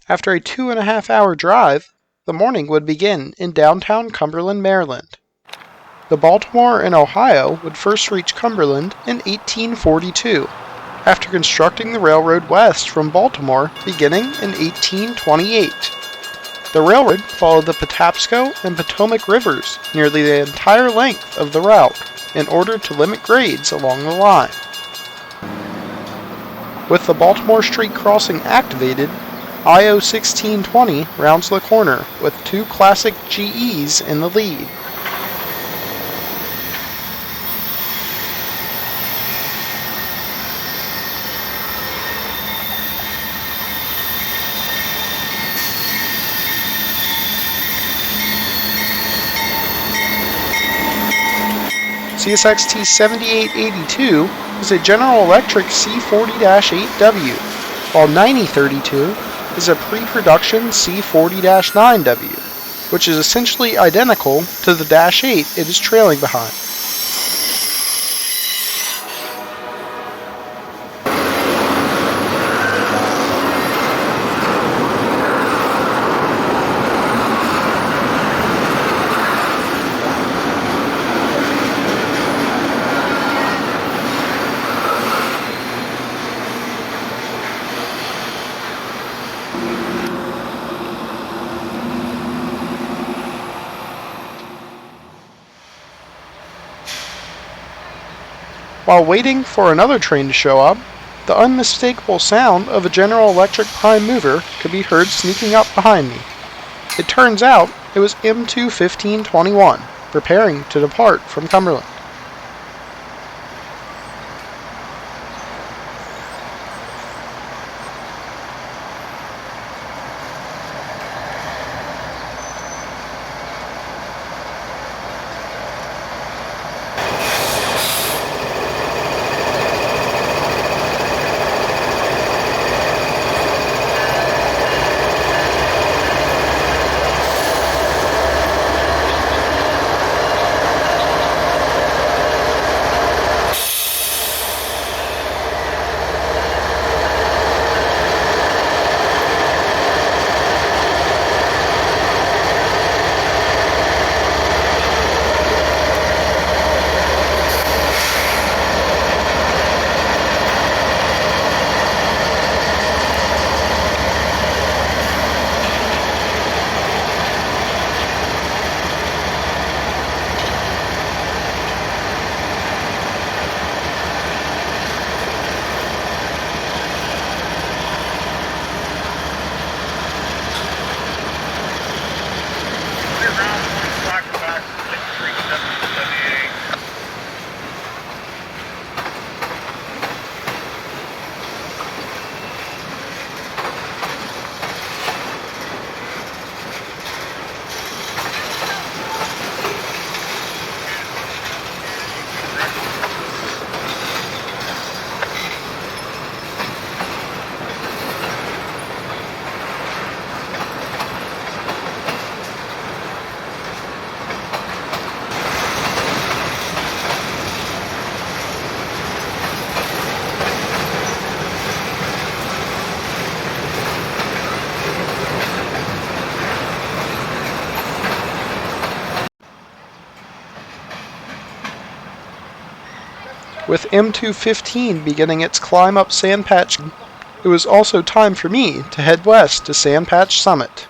After a 2.5-hour drive, the morning would begin in downtown Cumberland, Maryland. The Baltimore and Ohio would first reach Cumberland in 1842, after constructing the railroad west from Baltimore beginning in 1828. The railroad followed the Patapsco and Potomac rivers nearly the entire length of the route in order to limit grades along the line. With the Baltimore Street crossing activated, IO 1620 rounds the corner with two classic GEs in the lead. CSXT 7882 is a General Electric C40-8W, while 9032 is a pre-production C40-9W, which is essentially identical to the Dash 8 it is trailing behind. While waiting for another train to show up, the unmistakable sound of a General Electric prime mover could be heard sneaking up behind me. It turns out it was M2 1521, preparing to depart from Cumberland. With M215 beginning its climb up Sandpatch, it was also time for me to head west to Sandpatch Summit.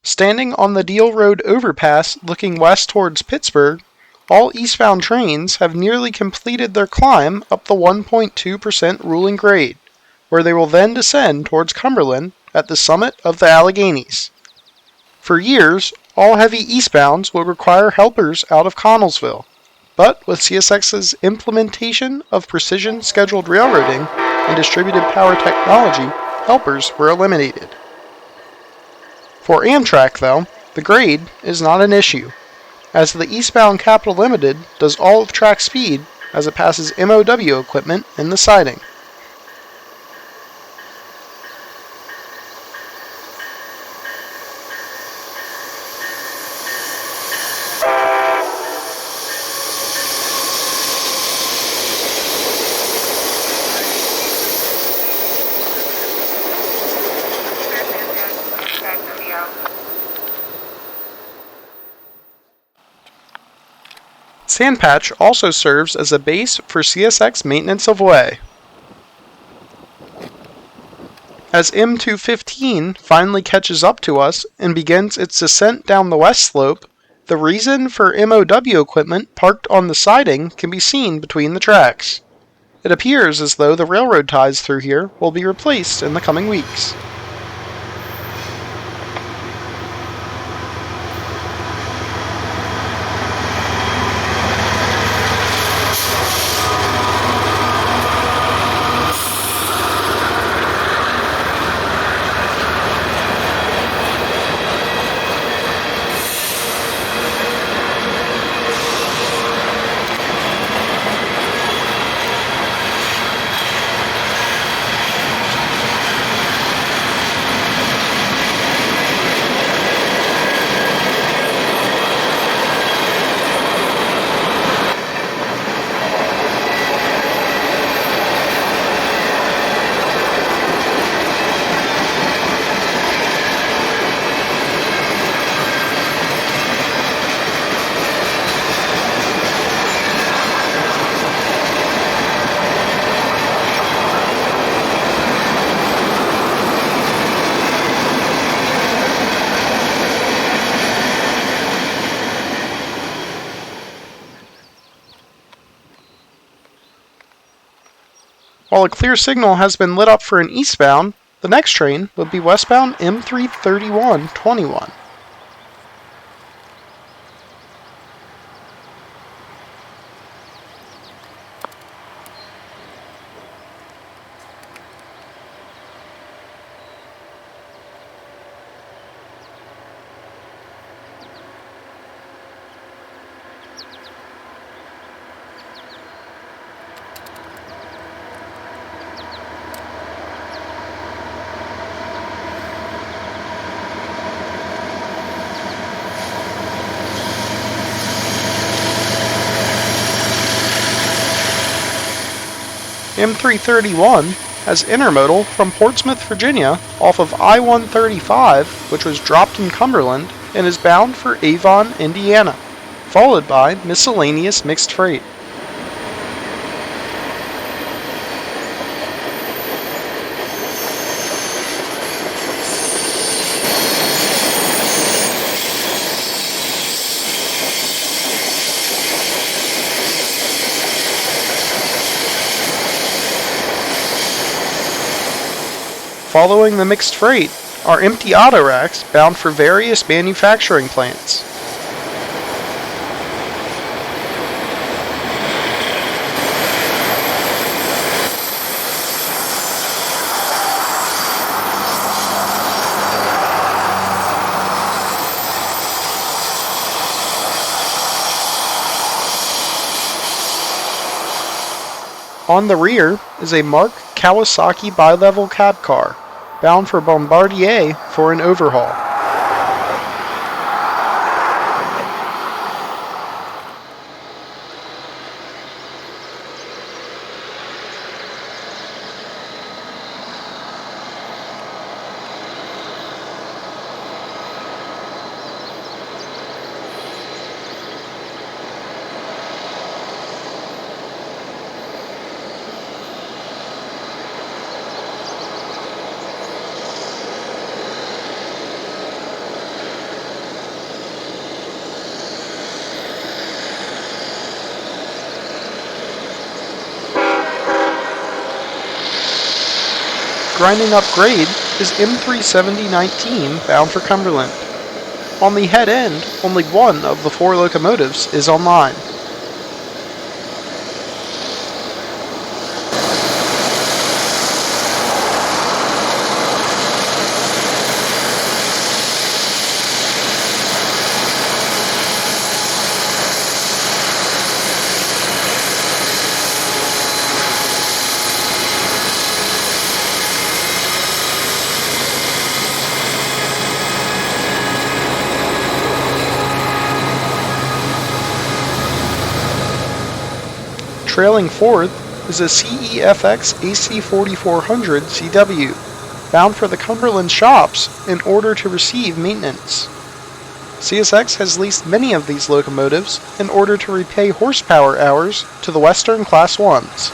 Standing on the Deal Road overpass looking west towards Pittsburgh, all eastbound trains have nearly completed their climb up the 1.2% ruling grade, where they will then descend towards Cumberland at the summit of the Alleghenies. For years, all heavy eastbounds would require helpers out of Connellsville, but with CSX's implementation of precision scheduled railroading and distributed power technology, helpers were eliminated. For Amtrak, though, the grade is not an issue, as the eastbound Capital Limited does all of track speed as it passes MOW equipment in the siding. Sandpatch also serves as a base for CSX maintenance of way. As M215 finally catches up to us and begins its descent down the west slope, the reason for MOW equipment parked on the siding can be seen between the tracks. It appears as though the railroad ties through here will be replaced in the coming weeks. While a clear signal has been lit up for an eastbound, the next train would be westbound M33121. M331 has intermodal from Portsmouth, Virginia off of I-135, which was dropped in Cumberland, and is bound for Avon, Indiana, followed by miscellaneous mixed freight. Following the mixed freight are empty auto racks bound for various manufacturing plants. On the rear is a Mark Kawasaki bi-level cab car, bound for Bombardier for an overhaul. Grinding up grade is M37019 bound for Cumberland. On the head end, only one of the 4 locomotives is online. Trailing fourth is a CEFX AC4400 CW, bound for the Cumberland shops in order to receive maintenance. CSX has leased many of these locomotives in order to repay horsepower hours to the Western Class 1s.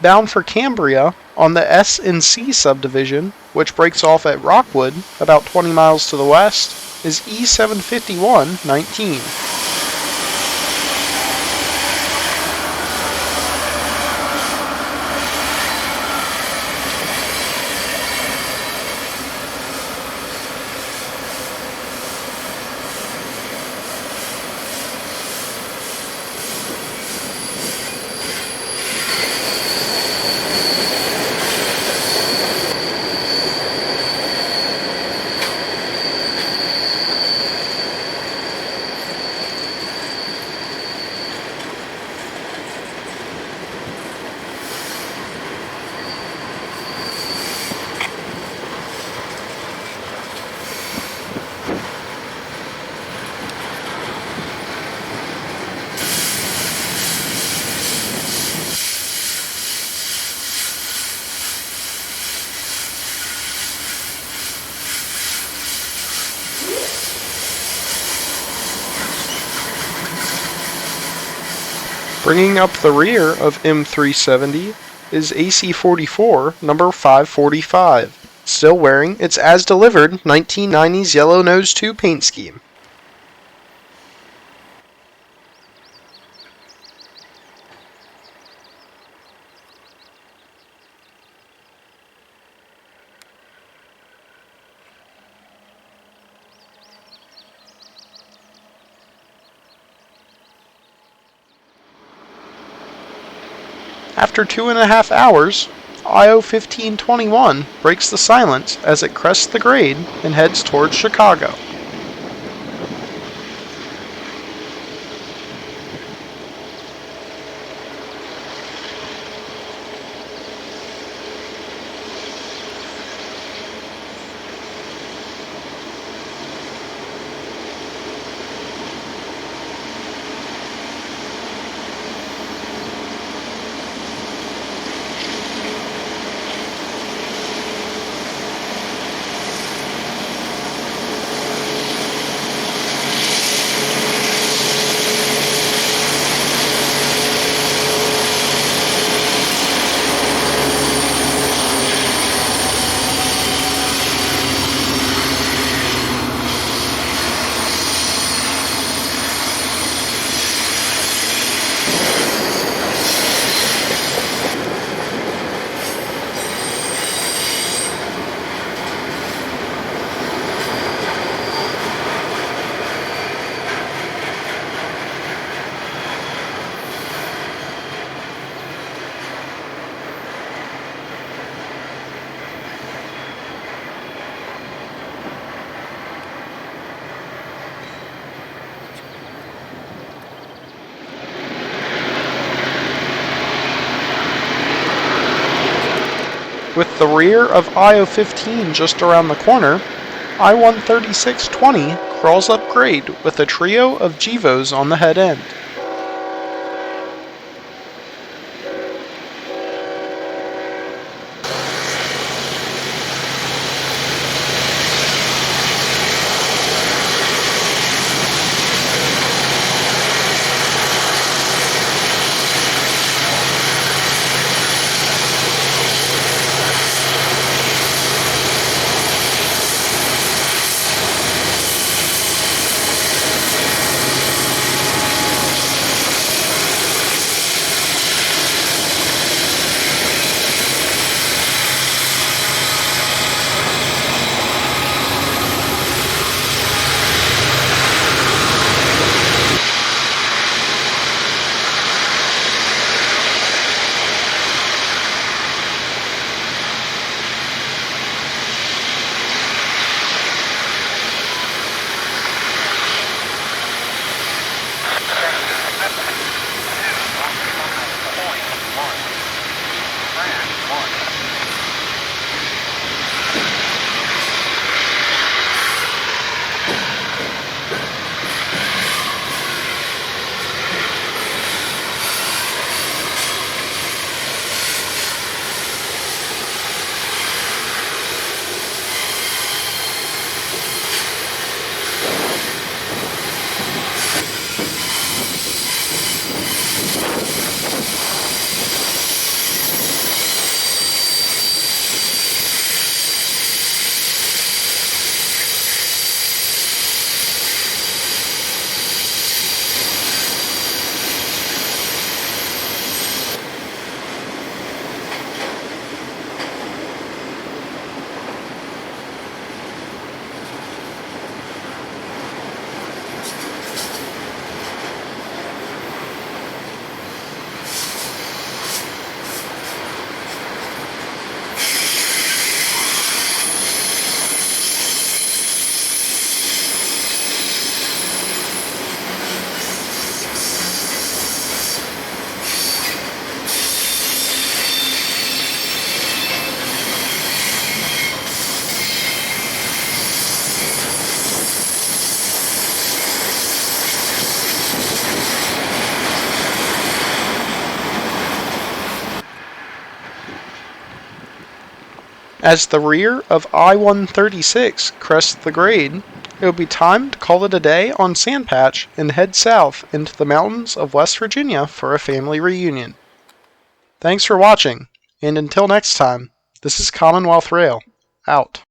Bound for Cambria on the S and C subdivision, which breaks off at Rockwood, about 20 miles to the west, is E751-19. Bringing up the rear of M370 is AC44 number 545, still wearing its as-delivered 1990s Yellow Nose 2 paint scheme. After 2.5 hours, IO 1521 breaks the silence as it crests the grade and heads towards Chicago. With the rear of IO-15 just around the corner, I-136-20 crawls up grade with a trio of GEVOs on the head end. As the rear of I-136 crests the grade, it will be time to call it a day on Sandpatch and head south into the mountains of West Virginia for a family reunion. Thanks for watching, and until next time, this is Commonwealth Rail, out.